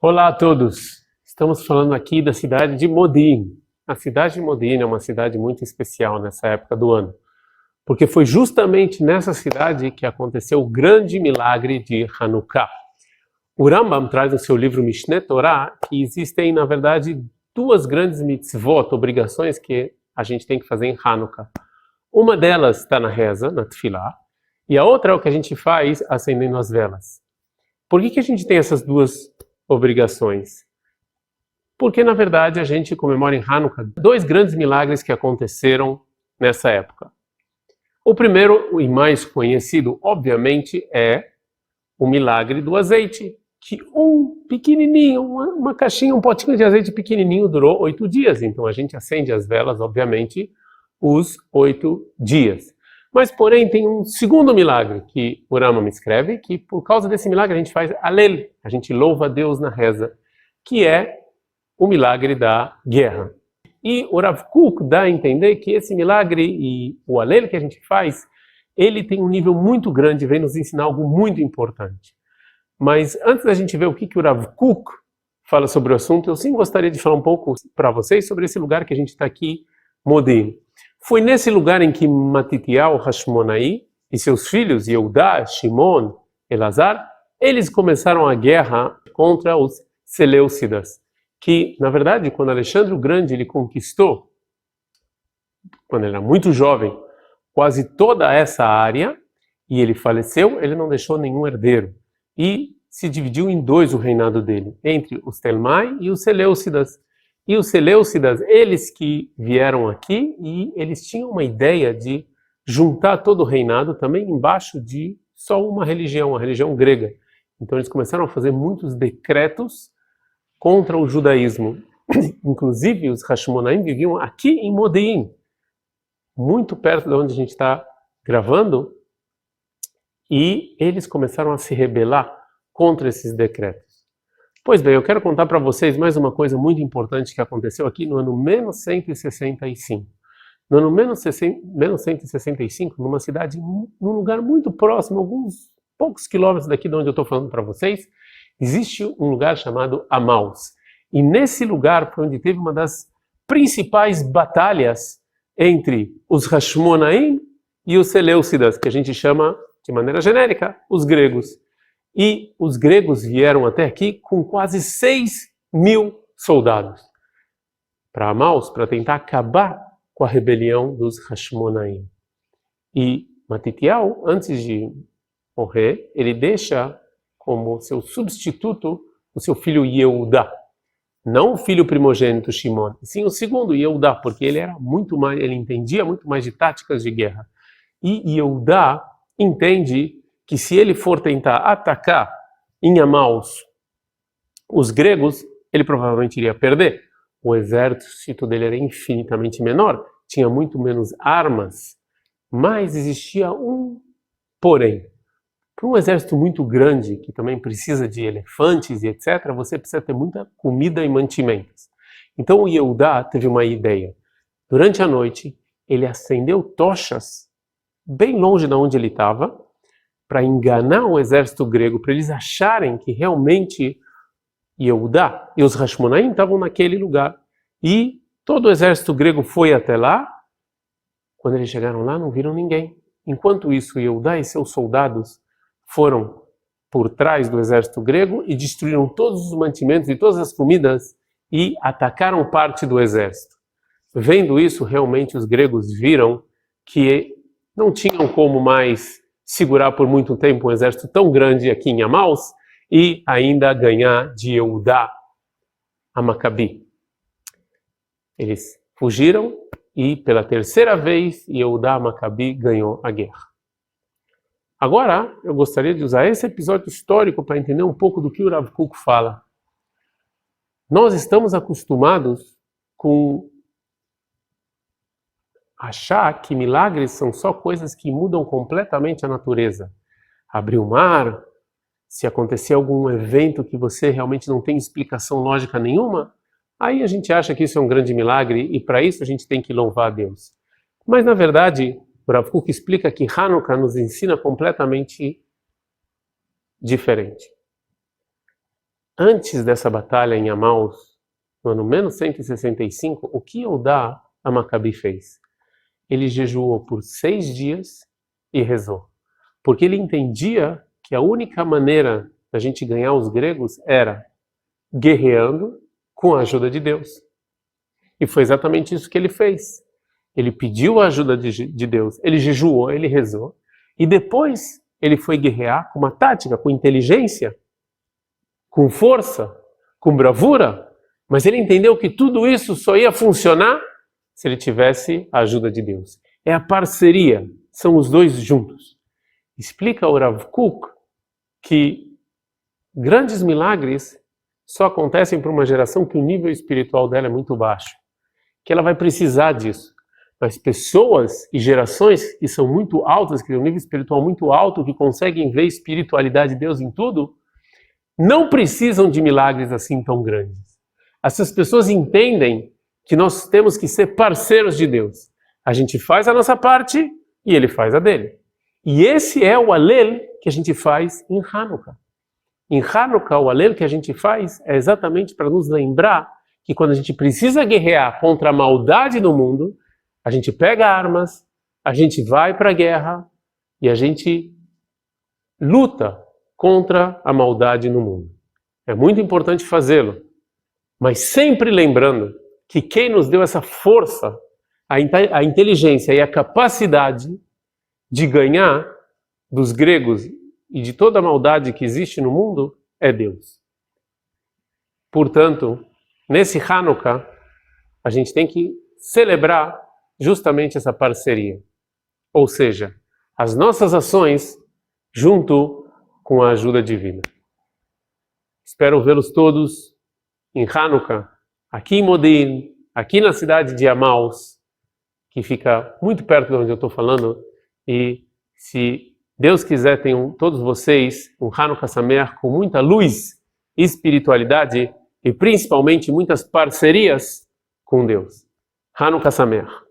Olá a todos! Estamos falando aqui da cidade de Modin. A cidade de Modin é uma cidade muito especial nessa época do ano, porque foi justamente nessa cidade que aconteceu o grande milagre de Hanukkah. O Rambam traz no seu livro Mishneh Torah que existem, na verdade, duas grandes mitzvot, obrigações que a gente tem que fazer em Hanukkah. Uma delas está na reza, na tefilá, e a outra é o que a gente faz acendendo as velas. Por que a gente tem essas duas obrigações? Porque, na verdade, a gente comemora em Hanukkah dois grandes milagres que aconteceram nessa época. O primeiro e mais conhecido, obviamente, é o milagre do azeite, que um pequenininho, uma caixinha, um potinho de azeite pequenininho durou 8 dias. Então a gente acende as velas, obviamente, os 8 dias. Mas, porém, tem um segundo milagre que o Rambam escreve, que por causa desse milagre a gente faz Alel, a gente louva a Deus na reza, que é o milagre da guerra. E o Rav Kook dá a entender que esse milagre e o Alel que a gente faz, ele tem um nível muito grande, vem nos ensinar algo muito importante. Mas antes da gente ver o que o Rav Kook fala sobre o assunto, eu sim gostaria de falar um pouco para vocês sobre esse lugar que a gente está aqui, Modin. Foi nesse lugar em que Matitiyahu Hashmonai e seus filhos, Yehudá, Shimon, Elazar, eles começaram a guerra contra os Seleucidas, que, na verdade, quando Alexandre o Grande ele conquistou, quando ele era muito jovem, quase toda essa área, e ele faleceu, ele não deixou nenhum herdeiro. E se dividiu em dois o reinado dele, entre os Telmai e os Seleucidas. E os Seleucidas, eles que vieram aqui, e eles tinham uma ideia de juntar todo o reinado também embaixo de só uma religião, a religião grega. Então eles começaram a fazer muitos decretos contra o judaísmo. Inclusive os Hashmonaim viviam aqui em Modin, muito perto de onde a gente está gravando, e eles começaram a se rebelar contra esses decretos. Pois bem, eu quero contar para vocês mais uma coisa muito importante que aconteceu aqui no ano menos 165. No ano menos 165, numa cidade, num lugar muito próximo, alguns poucos quilômetros daqui de onde eu estou falando para vocês, existe um lugar chamado Amaus. E nesse lugar foi onde teve uma das principais batalhas entre os Hashmonaim e os Seleucidas, que a gente chama, de maneira genérica, os gregos. E os gregos vieram até aqui com quase 6.000 soldados para Amaus, para tentar acabar com a rebelião dos Hashmonaim. E Matitiyahu, antes de morrer, ele deixa como seu substituto o seu filho Yehudá. Não o filho primogênito Shimon, sim o segundo Yehudá, porque ele era muito mais, ele entendia muito mais de táticas de guerra. E Yehudá entende que se ele for tentar atacar em Amaus os gregos, ele provavelmente iria perder. O exército dele era infinitamente menor, tinha muito menos armas, mas existia um porém. Para um exército muito grande, que também precisa de elefantes e etc., você precisa ter muita comida e mantimentos. Então o Yehudá teve uma ideia. Durante a noite, ele acendeu tochas bem longe de onde ele estava, para enganar o exército grego, para eles acharem que realmente Yehudá e os Hashmonaim estavam naquele lugar. E todo o exército grego foi até lá. Quando eles chegaram lá, não viram ninguém. Enquanto isso, Yehudá e seus soldados foram por trás do exército grego e destruíram todos os mantimentos e todas as comidas e atacaram parte do exército. Vendo isso, realmente os gregos viram que não tinham como mais segurar por muito tempo um exército tão grande aqui em Amaus e ainda ganhar de Yehudá a Macabi. Eles fugiram e pela terceira vez Yehudá a Macabi ganhou a guerra. Agora eu gostaria de usar esse episódio histórico para entender um pouco do que o Rav Kook fala. Nós estamos acostumados com achar que milagres são só coisas que mudam completamente a natureza. Abrir o mar, se acontecer algum evento que você realmente não tem explicação lógica nenhuma, aí a gente acha que isso é um grande milagre e para isso a gente tem que louvar a Deus. Mas na verdade, o Rav Kook explica que Hanukkah nos ensina completamente diferente. antes dessa batalha em Amaus, no ano menos 165, o que Eudá a Maccabi fez? Ele jejuou por 6 dias e rezou. Porque ele entendia que a única maneira da gente ganhar os gregos era guerreando com a ajuda de Deus. E foi exatamente isso que ele fez. Ele pediu a ajuda de Deus, ele jejuou, ele rezou, e depois ele foi guerrear com uma tática, com inteligência, com força, com bravura, mas ele entendeu que tudo isso só ia funcionar se ele tivesse a ajuda de Deus. É a parceria, são os dois juntos. Explica o Rav Kook que grandes milagres só acontecem para uma geração que o nível espiritual dela é muito baixo, que ela vai precisar disso. Mas pessoas e gerações que são muito altas, que têm um nível espiritual muito alto, que conseguem ver a espiritualidade de Deus em tudo, não precisam de milagres assim tão grandes. Essas pessoas entendem que nós temos que ser parceiros de Deus. A gente faz a nossa parte e Ele faz a dele. E esse é o Alel que a gente faz em Hanukkah. Em Hanukkah, o Alel que a gente faz é exatamente para nos lembrar que quando a gente precisa guerrear contra a maldade no mundo, a gente pega armas, a gente vai para a guerra e a gente luta contra a maldade no mundo. É muito importante fazê-lo, mas sempre lembrando que quem nos deu essa força, a inteligência e a capacidade de ganhar dos gregos e de toda a maldade que existe no mundo é Deus. Portanto, nesse Hanukkah, a gente tem que celebrar justamente essa parceria. Ou seja, as nossas ações junto com a ajuda divina. Espero vê-los todos em Hanukkah, aqui em Modin, aqui na cidade de Amaus, que fica muito perto de onde eu estou falando, e se Deus quiser, tenham todos vocês um Hanukkah Sameach com muita luz, espiritualidade e principalmente muitas parcerias com Deus. Hanukkah Sameach.